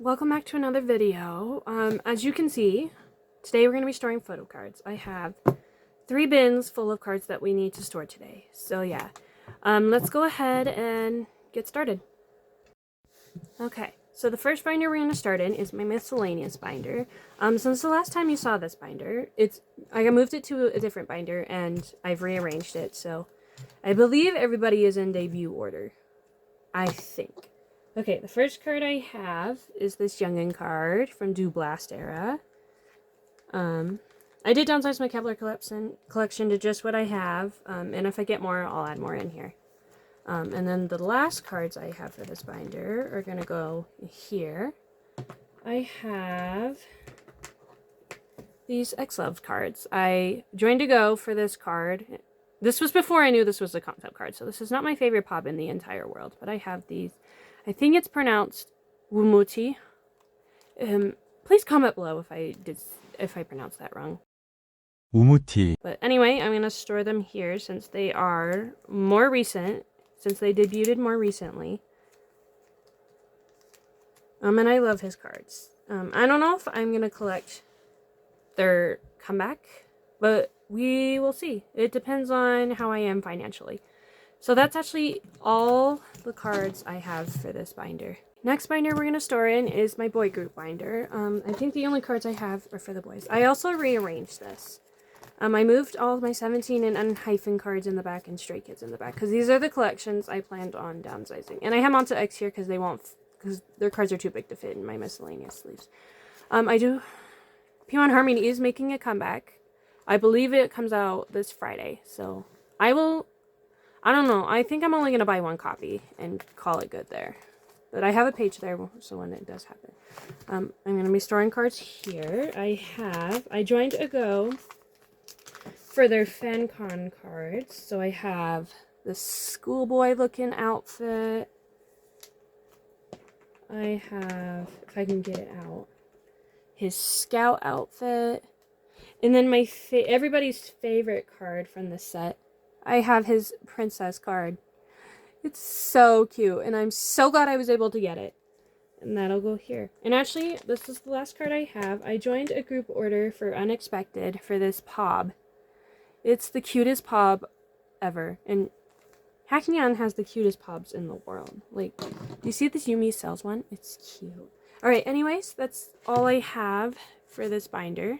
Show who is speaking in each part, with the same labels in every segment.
Speaker 1: welcome back to another video. As you can see, today we're going to be storing photo cards. I have 3 bins full of cards that we need to store today. So yeah, let's go ahead and get started. Okay, so the first binder we're going to start in is my miscellaneous binder. Since the last time you saw this binder, I moved it to a different binder and I've rearranged it. So I believe everybody is in debut order. I think. Okay, the first card I have is this Youngin card from Do Blast era. I did downsize my Kevlar collection to just what I have, and if I get more, I'll add more in here. And then the last cards I have for this binder are going to go here. I have these X-Love cards. I joined to go for this card. This was before I knew this was a concept card, so this is not my favorite pop in the entire world, but I have these. I think it's pronounced Wumuti. Please comment below if I pronounced that wrong.
Speaker 2: 우무티.
Speaker 1: But anyway, I'm going to store them here since they are more recent, since they debuted more recently. And I love his cards. I don't know if I'm going to collect their comeback, but we will see. It depends on how I am financially. So that's actually all the cards I have for this binder. Next binder we're going to store in is my boy group binder. I think the only cards I have are for the boys. I also rearranged this. I moved all of my 17 and unhyphen cards in the back and Stray Kids in the back because these are the collections I planned on downsizing. And I have Monta X here because because their cards are too big to fit in my miscellaneous sleeves. Pokemon Harmony is making a comeback. I believe it comes out this Friday, so I don't know. I think I'm only going to buy 1 copy and call it good there. But I have a page there, so when it does happen. I'm going to be storing cards here. I joined a go for their FanCon cards. So I have the schoolboy looking outfit. I have, if I can get it out, his scout outfit. And then everybody's favorite card from the set. I have his princess card. It's so cute, and I'm so glad I was able to get it. And that'll go here. And actually, this is the last card I have. I joined a group order for Unexpected for this Pob. It's the cutest Pob ever. And Hackneon has the cutest Pobs in the world. Like, do you see this Yumi Cells one? It's cute. Alright, anyways, that's all I have for this binder.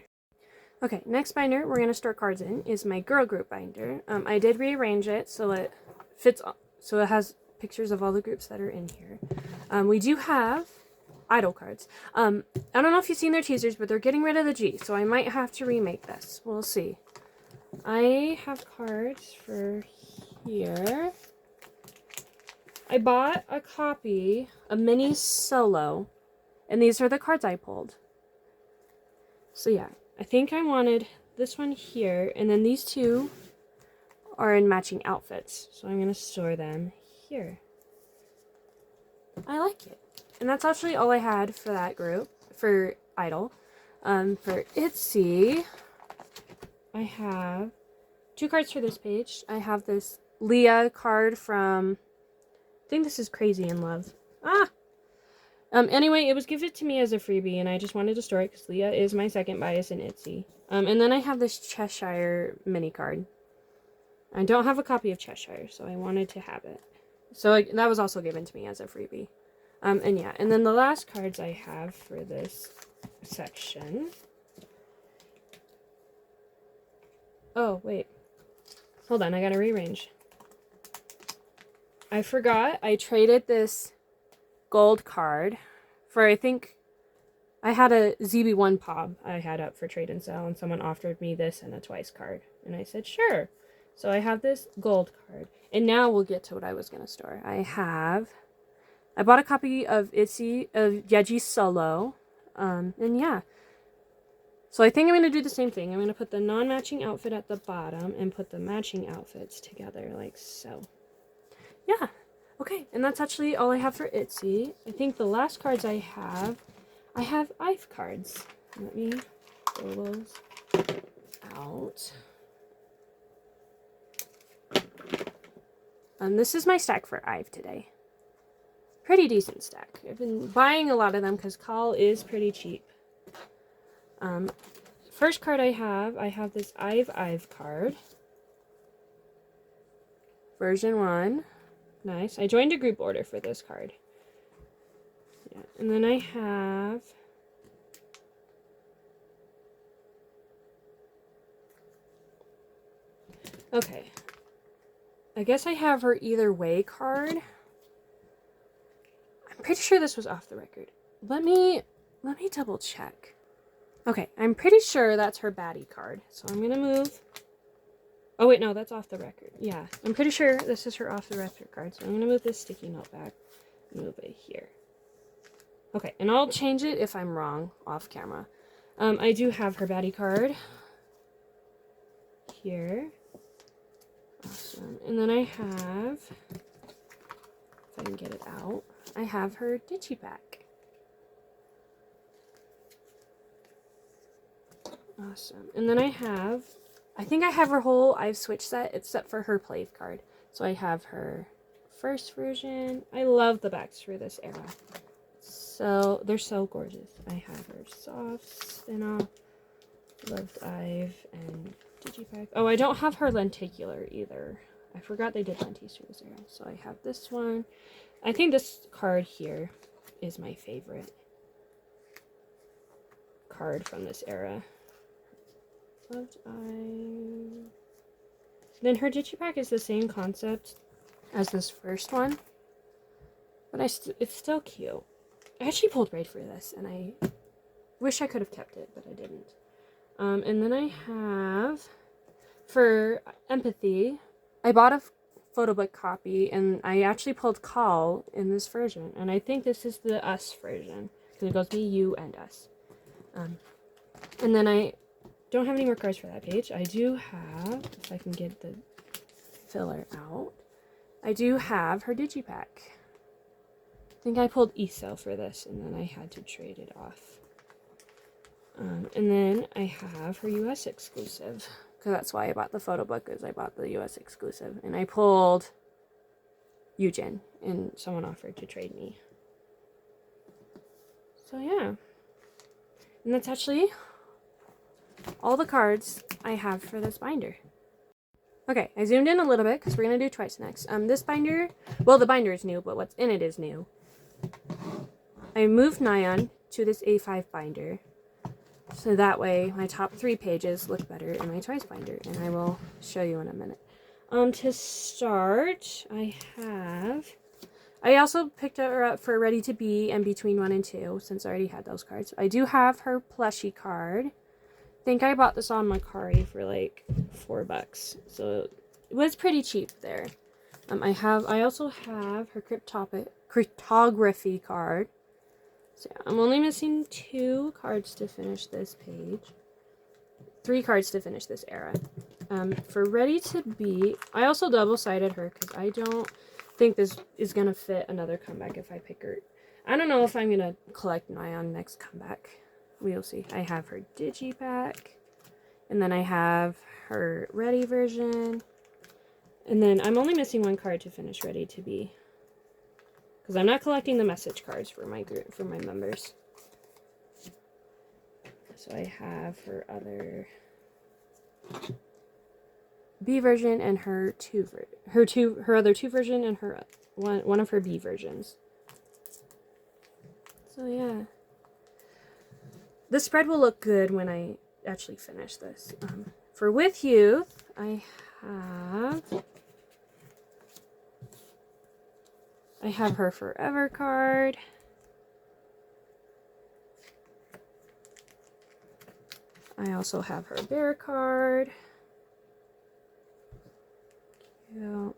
Speaker 1: Okay, next binder we're going to store cards in is my girl group binder. I did rearrange it so it fits, so it has pictures of all the groups that are in here. We do have idol cards. I don't know if you've seen their teasers, but they're getting rid of the G, so I might have to remake this. We'll see. I have cards for here. I bought a copy, a mini solo, and these are the cards I pulled. So yeah. I think I wanted this one here, and then these 2 are in matching outfits, so I'm going to store them here. I like it. And that's actually all I had for that group, for Idol. For Itzy, I have 2 cards for this page. I have this Leah card from, I think this is Crazy in Love. Anyway, it was given to me as a freebie, and I just wanted to store it because Leah is my second bias in Itzy. And then I have this Cheshire mini card. I don't have a copy of Cheshire, so I wanted to have it. So that was also given to me as a freebie. And yeah, and then the last cards I have for this section. Oh, wait. Hold on, I gotta rearrange. I forgot I traded this gold card for, I think I had a ZB1 Pob I had up for trade and sell, and someone offered me this and a Twice card, and I said sure. So I have this gold card, and now we'll get to what I was going to store. I bought a copy of Yeji Solo, and yeah. So I think I'm going to do the same thing. I'm going to put the non-matching outfit at the bottom and put the matching outfits together like so. Yeah. Okay, and that's actually all I have for Itzy. I think the last cards I have IVE cards. Let me pull those out. This is my stack for IVE today. pretty decent stack. I've been buying a lot of them because call is pretty cheap. First card I have this I've card. Version 1. Nice. I joined a group order for this card. Yeah. And then I have... Okay. I guess I have her either way card. I'm pretty sure this was off the record. Let me double check. Okay, I'm pretty sure that's her baddie card. So I'm gonna move. Oh wait, no, that's off the record. Yeah, I'm pretty sure this is her off the record card. So I'm gonna move this sticky note back. Move it here. Okay, and I'll change it if I'm wrong off camera. I do have her baddie card here. Awesome. And then I have, if I can get it out, I have her digipack. Awesome. And then I think I have her whole I've switched set except for her play card. So I have her first version. I love the backs for this era. So they're so gorgeous. I have her soft spin-off, loved I've, and digipack. Oh, I don't have her lenticular either. I forgot they did lenties for this era. So I have this one. I think this card here is my favorite card from this era. Loved I. Then her digipack is the same concept as this first one, but it's still cute. I actually pulled braid for this, and I wish I could have kept it, but I didn't. And then I have, for empathy, I bought a photo book copy, and I actually pulled call in this version, and I think this is the us version, because it goes me, you, and us. And then I don't have any more cards for that page. I do have, if I can get the filler out, I do have her digipack. I think I pulled ESO for this, and then I had to trade it off. And then I have her US exclusive, because that's why I bought the photo book, is I bought the US exclusive. And I pulled Eugen, and someone offered to trade me. So yeah. And that's actually all the cards I have for this binder. Okay, I zoomed in a little bit because we're going to do twice next. This binder, well, the binder is new, but what's in it is new. I moved Nayeon to this A5 binder, so that way my top 3 pages look better in my twice binder, and I will show you in a minute. To start, I also picked her up for Ready to Be and Between 1 and 2, since I already had those cards. I do have her plushie card. I think I bought this on Mercari for like $4, so it was pretty cheap there. I also have her cryptography card. So yeah, I'm only missing 2 cards to finish this page. 3 cards to finish this era. For Ready to Be, I also double-sided her because I don't think this is going to fit another comeback if I pick her. I don't know if I'm going to collect Nayeon next comeback. We'll see. I have her digipack, and then I have her Ready version, and then I'm only missing 1 card to finish Ready to Be, because I'm not collecting the message cards for my group, for my members. So I have her other B version and her other 2 version and her one of her B versions. So yeah. The spread will look good when I actually finish this. For With Youth, I have her Forever card. I also have her Bear card. Cute.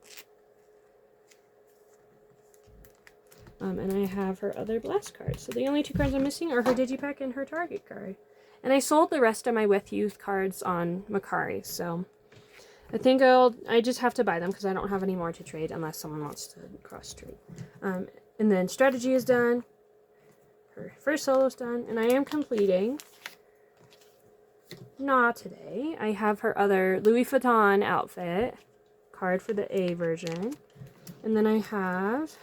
Speaker 1: And I have her other Blast card. So the only 2 cards I'm missing are her Digipack and her Target card. And I sold the rest of my With Youth cards on Mercari, so I think I just have to buy them because I don't have any more to trade unless someone wants to cross trade. And then Strategy is done. Her first solo is done, and I am completing. Not today. I have her other Louis Vuitton outfit card for the A version, and then I have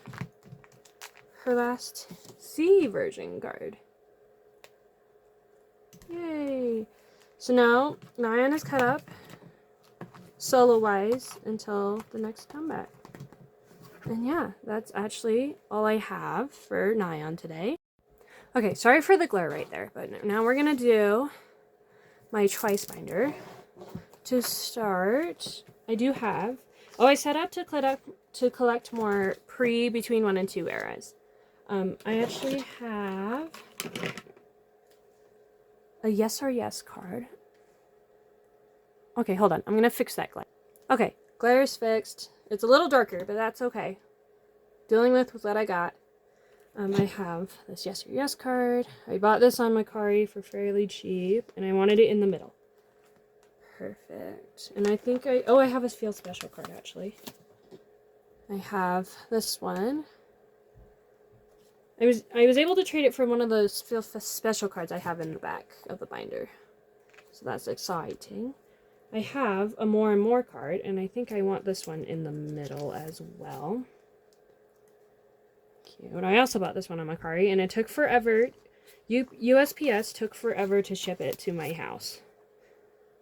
Speaker 1: her last C version card. Yay! So now Nayeon is cut up solo-wise until the next comeback. And yeah, that's actually all I have for Nayeon today. Okay, sorry for the glare right there, but now we're gonna do my twice binder. To start, I do have, I set out to collect more between 1 and 2 eras. I actually have a yes or yes card. Okay, hold on. I'm going to fix that glare. Okay, glare is fixed. It's a little darker, but that's okay. Dealing with what I got. I have this yes or yes card. I bought this on Macari for fairly cheap, and I wanted it in the middle. Perfect. And I think I have a Feel Special card, actually. I have this one. I was able to trade it for one of those Feel Special cards I have in the back of the binder. So that's exciting. I have a More and More card, and I think I want this one in the middle as well. Cute. I also bought this one on Macari, and it took forever. USPS took forever to ship it to my house.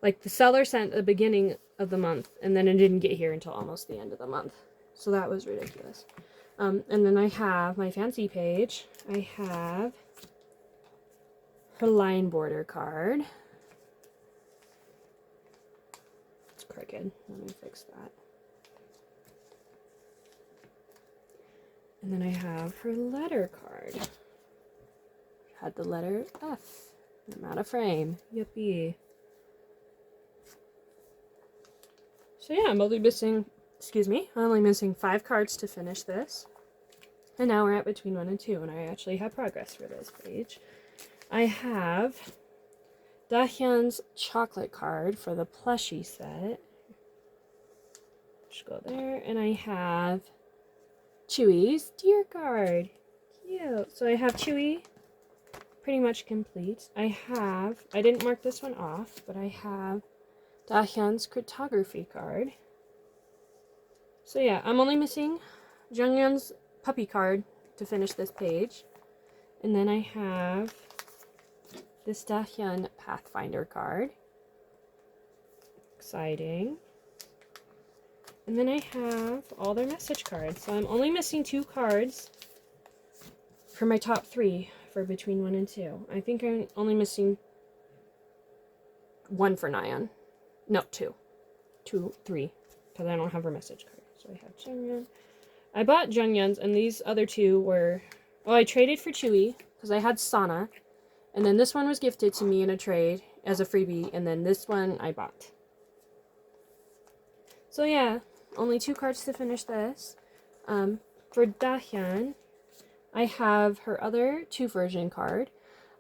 Speaker 1: Like, the seller sent the beginning of the month, and then it didn't get here until almost the end of the month. So that was ridiculous. And then I have my fancy page. I have her line border card. It's crooked. Let me fix that. And then I have her letter card. Had the letter F. I'm out of frame. Yippee. So yeah, I'm only missing, I'm only missing 5 cards to finish this. And now we're at between 1 and 2, and I actually have progress for this page. I have Dahyun's chocolate card for the plushie set. Just go there. And I have Chewy's deer card. Cute. So I have Chewy pretty much complete. I didn't mark this one off, but I have Dahyun's cryptography card. So yeah, I'm only missing Junghyun's puppy card to finish this page. And then I have this Dahyun Pathfinder card. Exciting. And then I have all their message cards. So I'm only missing 2 cards for my top 3 for between 1 and 2. I think I'm only missing 1 for Nayeon. No, 2. 2, 3. Because I don't have her message card. So I have Junghyun. I bought Junghyun's, and these other 2 were... Well, I traded for Chewy, because I had Sana. And then this one was gifted to me in a trade as a freebie, and then this one I bought. So yeah, only 2 cards to finish this. For Dahyun, I have her other 2 version card.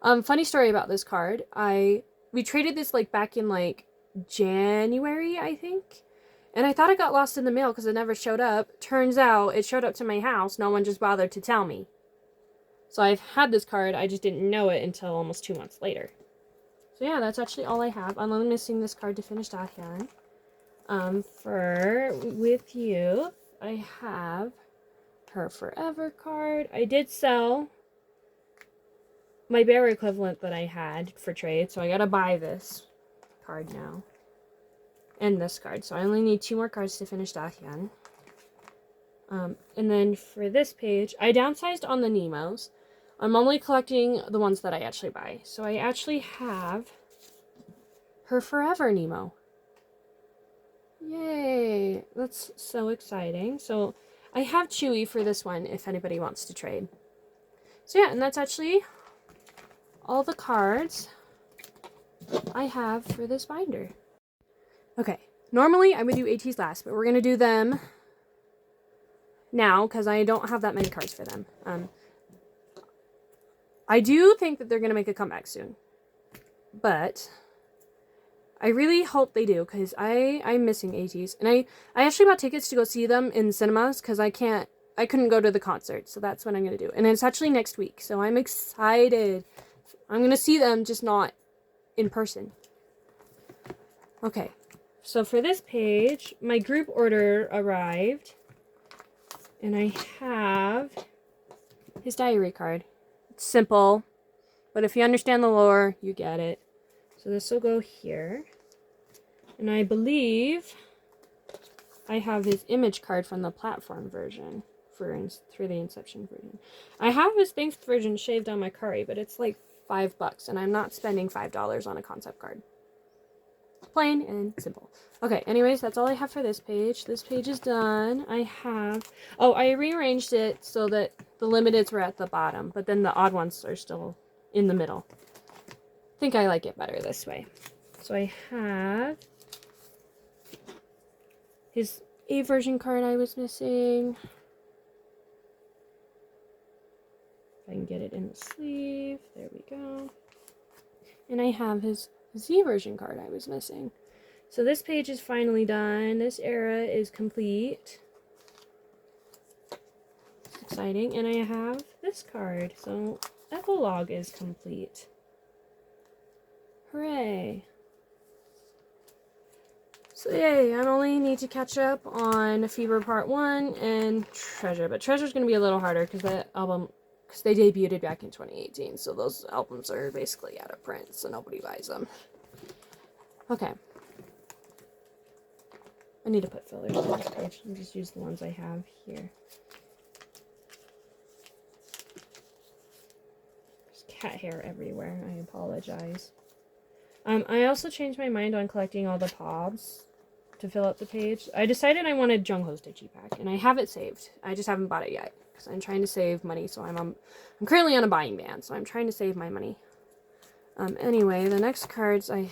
Speaker 1: Funny story about this card. We traded this like back in like January, I think. And I thought it got lost in the mail because it never showed up. Turns out it showed up to my house. No one just bothered to tell me. So I've had this card. I just didn't know it until almost 2 months later. So yeah, that's actually all I have. I'm only missing this card to finish Dahyun. For With You, I have her Forever card. I did sell my bear equivalent that I had for trade, so I gotta buy this card now. And this card. So I only need 2 more cards to finish Dahyun. And then for this page, I downsized on the Nemos. I'm only collecting the ones that I actually buy. So I actually have her Forever Nemo. Yay! That's so exciting. So I have Chewy for this one if anybody wants to trade. So yeah, and that's actually all the cards I have for this binder. Okay, normally I would do ateez last, but we're going to do them now because I don't have that many cards for them. I do think that they're going to make a comeback soon, but I really hope they do because I'm missing ateez. And I actually bought tickets to go see them in cinemas because I couldn't go to the concert, so that's what I'm going to do. And it's actually next week, so I'm excited. I'm going to see them, just not in person. Okay. So for this page, my group order arrived, and I have his diary card. It's simple, but if you understand the lore, you get it. So this will go here. And I believe I have his image card from the platform version for the Inception version. I have his Thanks version shaved on my Kari, but it's like $5, and I'm not spending $5 on a concept card. Plain and simple. Okay, anyways, that's all I have for this page. This page is done. I rearranged it so that the limiteds were at the bottom, but then the odd ones are still in the middle. I think I like it better this way. So I have his A version card I was missing. If I can get it in the sleeve. There we go. And I have his Z version card I was missing. So this page is finally done. This era is complete. It's exciting. And I have this card. So epilogue is complete. Hooray. So yay, I only need to catch up on Fever Part 1 and Treasure. But Treasure's going to be a little harder because that album, because they debuted back in 2018. So those albums are basically out of print, so nobody buys them. Okay. I need to put fillers on this page. I'll just use the ones I have here. There's cat hair everywhere. I apologize. I also changed my mind on collecting all the pobs to fill up the page. I decided I wanted Jungho's Digipack, and I have it saved. I just haven't bought it yet because I'm trying to save money. So I'm currently on a buying ban, so I'm trying to save my money. Anyway, the next cards I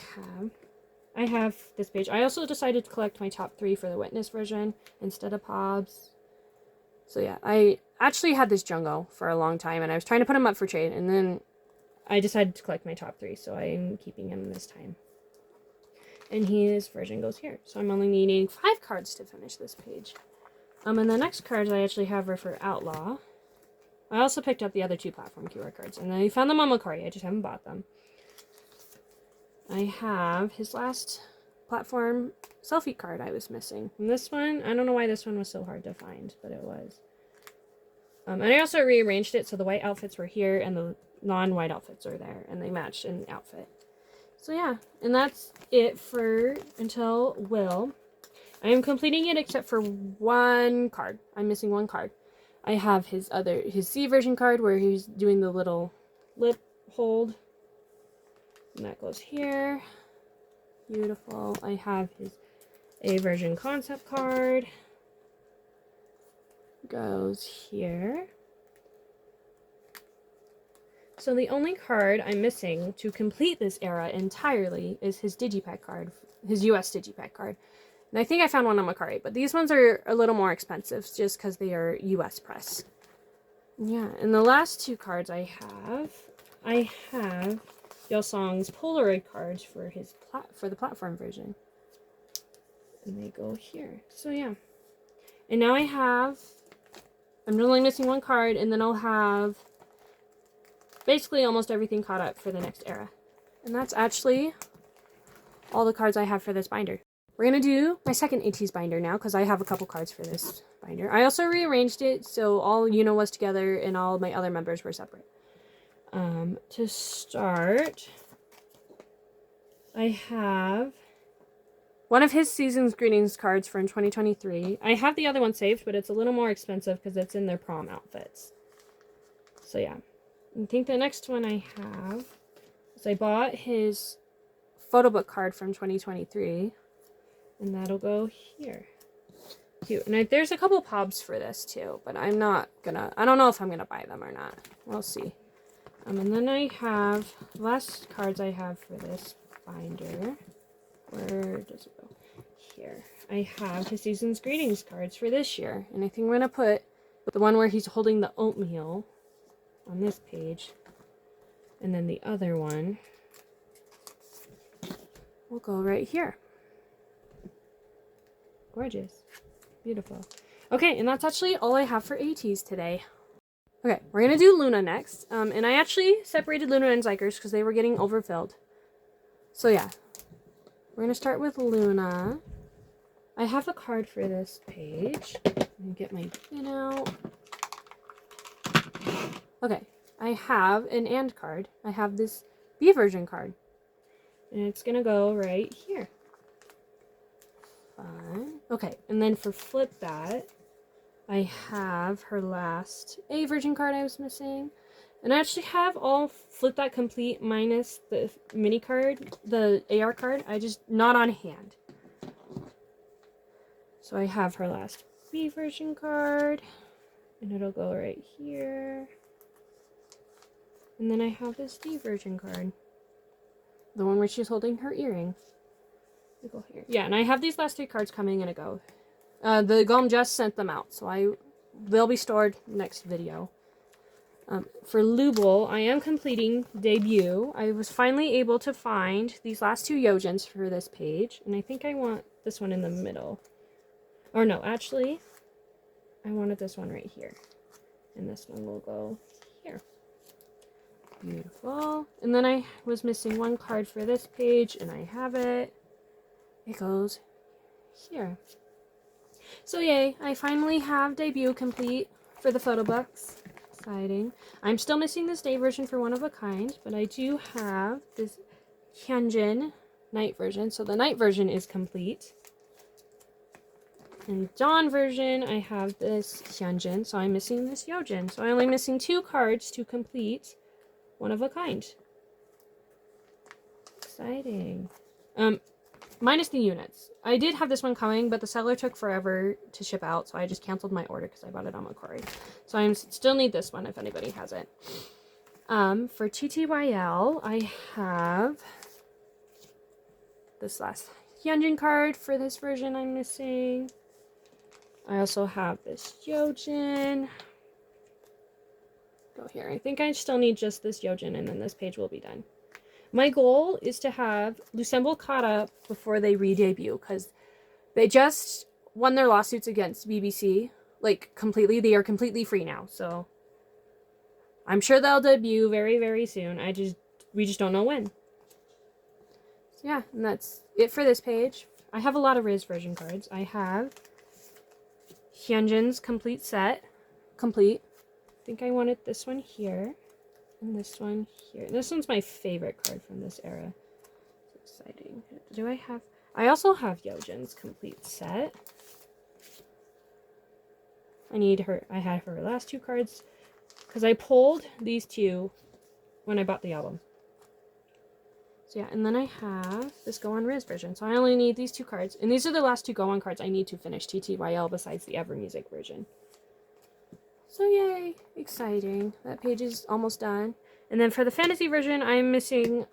Speaker 1: have this page. I also decided to collect my top 3 for the Witness version instead of pobs. So yeah, I actually had this Jungho for a long time, and I was trying to put him up for trade, and then I decided to collect my top 3, so I'm keeping him this time. And his version goes here. So I'm only needing 5 cards to finish this page. And the next cards I actually have are for Outlaw. I also picked up the other 2 platform QR cards. And I found them on Macari. I just haven't bought them. I have his last platform selfie card I was missing. And this one, I don't know why this one was so hard to find, but it was. And I also rearranged it so the white outfits were here and the non-white outfits are there. And they matched in the outfit. So yeah, and that's it for Until Will. I am completing it except for 1 card. I'm missing 1 card. I have his C version card where he's doing the little lip hold. And that goes here. Beautiful. I have his A version concept card. Goes here. So the only card I'm missing to complete this era entirely is his Digipack card, his US Digipack card. And I think I found one on Macari, but these ones are a little more expensive just because they are US press. Yeah, and the last 2 cards I have Yeosang's Polaroid cards for the platform version. And they go here. So yeah. And now I'm only missing 1 card, and then I'll have basically almost everything caught up for the next era. And that's actually all the cards I have for this binder. We're going to do my second ateez binder now because I have a couple cards for this binder. I also rearranged it so all Yuno was together and all my other members were separate. To start, I have one of his Season's Greetings cards from 2023. I have the other one saved, but it's a little more expensive because it's in their prom outfits. So yeah. I think the next one I have is I bought his photo book card from 2023, and that'll go here. Cute. And there's a couple pobs for this too, but I don't know if I'm gonna buy them or not. We'll see. And then I have the last cards I have for this binder. Where does it go? Here. I have his Season's Greetings cards for this year, and I think I'm gonna put the one where he's holding the oatmeal on this page, and then the other one will go right here. Gorgeous. Beautiful. Okay, and that's actually all I have for ateez today. Okay, we're gonna do Loona next. And I actually separated Loona and xikers because they were getting overfilled. So yeah, we're gonna start with Loona. I have a card for this page. Let me get my bin out. Okay, I have an and card. I have this B version card. And it's gonna go right here. Fun. Okay, and then for flip that, I have her last A version card I was missing. And I actually have all flip that complete minus the mini card, the AR card. I just not on hand. So I have her last B version card. And it'll go right here. And then I have this D version card. The one where she's holding her earring. It'll go here. Yeah, and I have these last 3 cards coming in a go. The GOM just sent them out, so they'll be stored next video. For Lubel, I am completing debut. I was finally able to find these last 2 Yojins for this page, and I think I want this one in the middle. Or no, actually, I wanted this one right here. And this one will go here. Beautiful. And then I was missing 1 card for this page, and I have it. It goes here. So yay, I finally have debut complete for the photo books. Exciting. I'm still missing this day version for One of a Kind, but I do have this Hyunjin night version. So the night version is complete. And dawn version, I have this Hyunjin, so I'm missing this Yojin. So I'm only missing 2 cards to complete One of a Kind. Exciting. Minus the units. I did have this one coming, but the seller took forever to ship out, so I just canceled my order because I bought it on Macquarie. So I still need this one if anybody has it. For TTYL, I have this last Hyunjin card for this version I'm missing. I also have this Yojin. Go here. I think I still need just this Yojin, and then this page will be done. My goal is to have Lucemble caught up before they re-debut, because they just won their lawsuits against BBC, like, completely. They are completely free now, so I'm sure they'll debut very, very soon. We just don't know when. So yeah, and that's it for this page. I have a lot of Riz version cards. I have Hyunjin's complete set. Complete. I think I wanted this one here. And this one here. This one's my favorite card from this era. It's exciting. Do I have... I also have Yojin's complete set. I had her last 2 cards. Because I pulled these 2 when I bought the album. So yeah, and then I have this Go On Riz version. So I only need these 2 cards. And these are the last 2 Go On cards I need to finish TTYL besides the Ever Music version. So yay, exciting. That page is almost done. And then for the fantasy version, I'm missing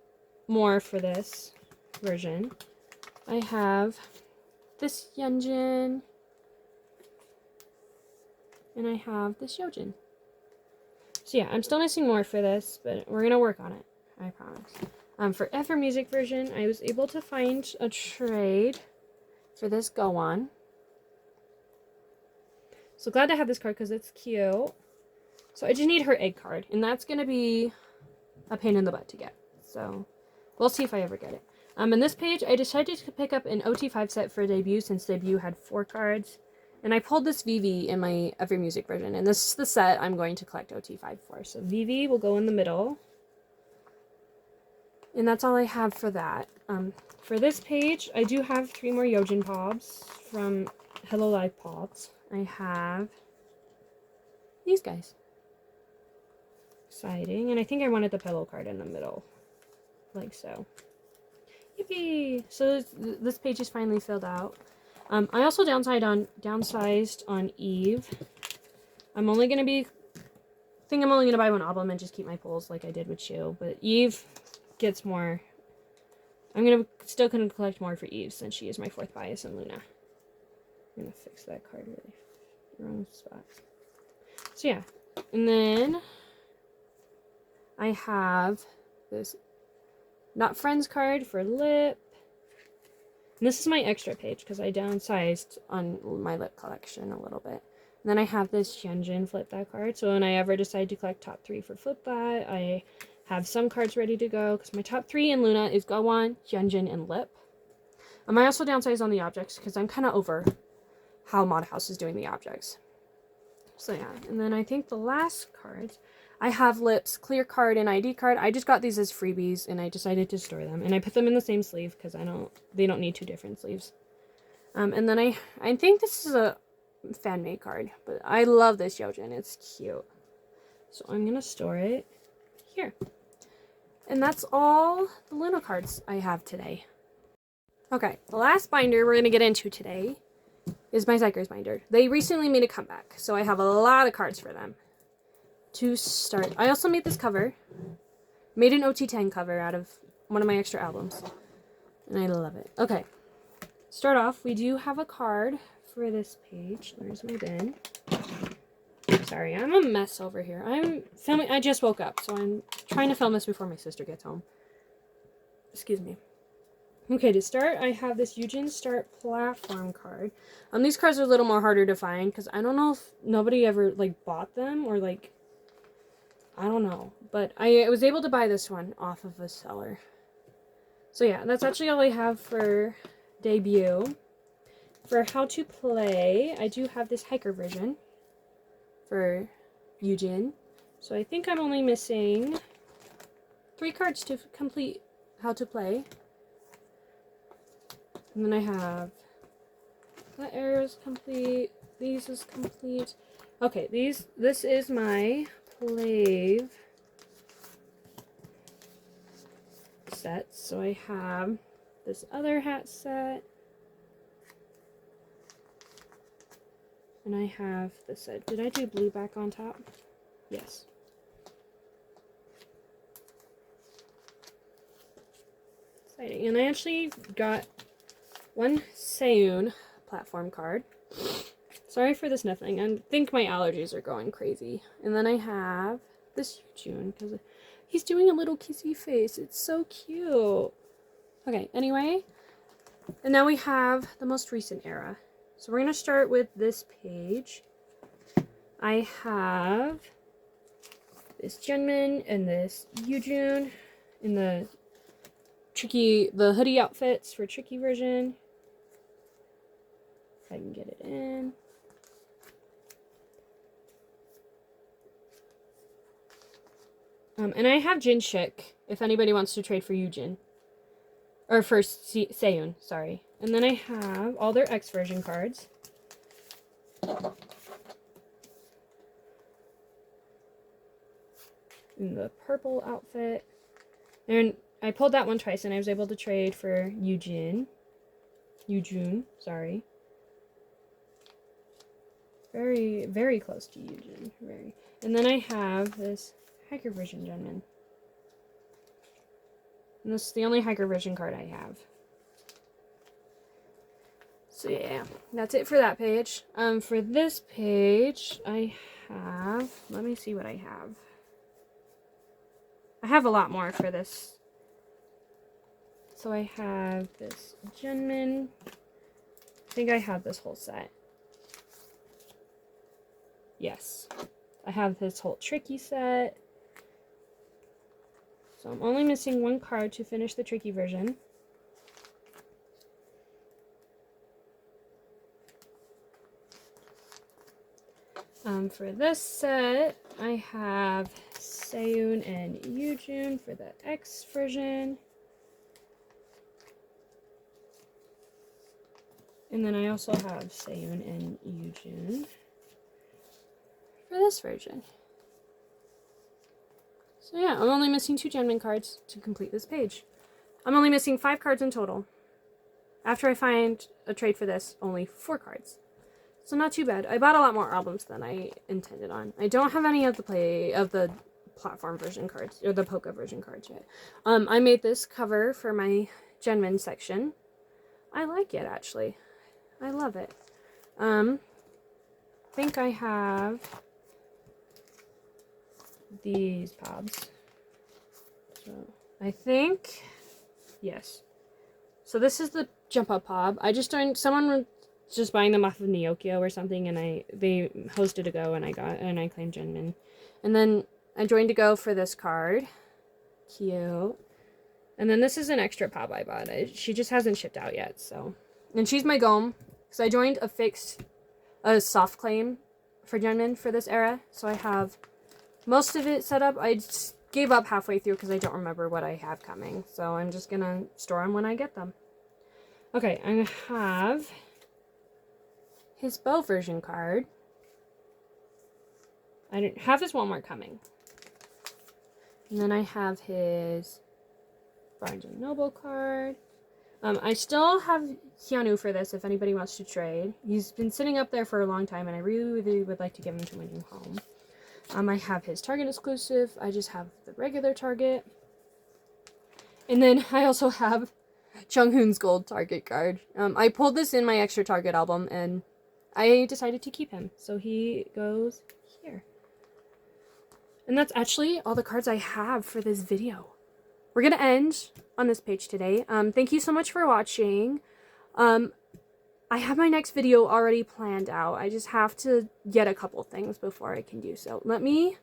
Speaker 1: more for this version. I have this Hyunjin. And I have this Yojin. So yeah, I'm still missing more for this, but we're going to work on it. I promise. For Ever Music version, I was able to find a trade for this Go On. So glad to have this card because it's cute. So I just need her egg card. And that's going to be a pain in the butt to get. So we'll see if I ever get it. In this page, I decided to pick up an OT5 set for debut since debut had 4 cards. And I pulled this VV in my Every Music version. And this is the set I'm going to collect OT5 for. So VV will go in the middle. And that's all I have for that. For this page, I do have 3 more Yojin Pobs from Hello Live Pops. I have these guys. Exciting. And I think I wanted the pillow card in the middle. Like so. Yippee! So this page is finally filled out. I also downsized on Eve. I'm only going to buy 1 album and just keep my pulls like I did with Shu. But Eve gets more. I'm still going to collect more for Eve since she is my 4th bias in Luna. I'm going to fix that card really wrong spot. So yeah. And then I have this Not Friends card for lip. And this is my extra page because I downsized on my lip collection a little bit. And then I have this Hyunjin Flip That card. So when I ever decide to collect top 3 for Flip That, I have some cards ready to go because my top 3 in Luna is Go On, Hyunjin, and Lip. I also downsized on the objects because I'm kind of over how Mod House is doing the objects. So yeah, and then I think the last cards, I have lips, clear card, and ID card. I just got these as freebies, and I decided to store them. And I put them in the same sleeve because they don't need two different sleeves. And then I think this is a fan-made card, but I love this Yeojin. It's cute. So I'm going to store it here. And that's all the Loona cards I have today. Okay, the last binder we're going to get into today is my xikers binder. They recently made a comeback, so I have a lot of cards for them. To start, I also made this cover. Made an OT10 cover out of one of my extra albums. And I love it. Okay, start off, we do have a card for this page. There's my bin. Sorry, I'm a mess over here. I'm filming, I just woke up, so I'm trying to film this before my sister gets home. Excuse me. Okay, to start, I have this Eugene Start platform card. These cards are a little more harder to find, because I don't know if nobody ever, like, bought them, or, like, I don't know. But I was able to buy this one off of a seller. So yeah, that's actually all I have for debut. For how to play, I do have this hiker version for Eugene. So I think I'm only missing 3 cards to complete how to play. And then I have that area is complete. These is complete. Okay, this is my Plave sets. So I have this other hat set. And I have this set. Did I do blue back on top? Yes. Exciting. And I actually got one Nayeon platform card. Sorry for the sniffling. I think my allergies are going crazy. And then I have this June because he's doing a little kissy face. It's so cute. Okay, anyway. And now we have the most recent era. So we're going to start with this page. I have this Jinmin and this Yoojun in the hoodie outfits for Tricky version. If I can get it in. And I have Jin Shik, if anybody wants to trade for Yoojin. Or for Seiyun, sorry. And then I have all their X version cards. In the purple outfit. And I pulled that one twice and I was able to trade for Yoojun, sorry. Very, very close to Yoojun. Very. And then I have this hiker version Jinmin. And this is the only hiker version card I have. So yeah, that's it for that page. For this page, I have, let me see what I have. I have a lot more for this. So I have this Jinmin. I think I have this whole set. Yes. I have this whole Tricky set. So I'm only missing one card to finish the Tricky version. For this set, I have Seiyun and Yoojun for the X version. And then I also have Seiyun and Yoojun for this version. So yeah, I'm only missing 2 Jinmin cards to complete this page. I'm only missing 5 cards in total. After I find a trade for this, only 4 cards. So not too bad. I bought a lot more albums than I intended on. I don't have any of the platform version cards, or the Polka version cards yet. I made this cover for my Jinmin section. I like it, actually. I love it. I think I have these pobs. So I think, yes. So this is the jump up pob. I just joined, someone was just buying them off of Neokyo or something, and they hosted a go, and I claimed Jinmin. And then I joined a go for this card. Cute. And then this is an extra pop I bought. She just hasn't shipped out yet, so. And she's my gome, because I joined a soft claim for Jinmin for this era. So I have most of it set up. I just gave up halfway through because I don't remember what I have coming. So I'm just going to store them when I get them. Okay, I'm going to have his bow version card. I didn't have his Walmart coming. And then I have his Barnes & Noble card. I still have Keanu for this if anybody wants to trade. He's been sitting up there for a long time and I really, really would like to give him to my new home. I have his Target exclusive. I just have the regular Target. And then I also have Junghoon's gold Target card. I pulled this in my extra Target album and I decided to keep him. So he goes here. And that's actually all the cards I have for this video. We're going to end on this page today. Thank you so much for watching. I have my next video already planned out. I just have to get a couple things before I can do so. Let me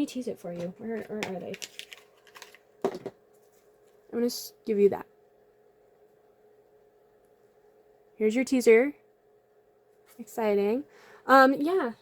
Speaker 1: tease it for you. Where are they? I'm going to give you that. Here's your teaser. Exciting. Yeah,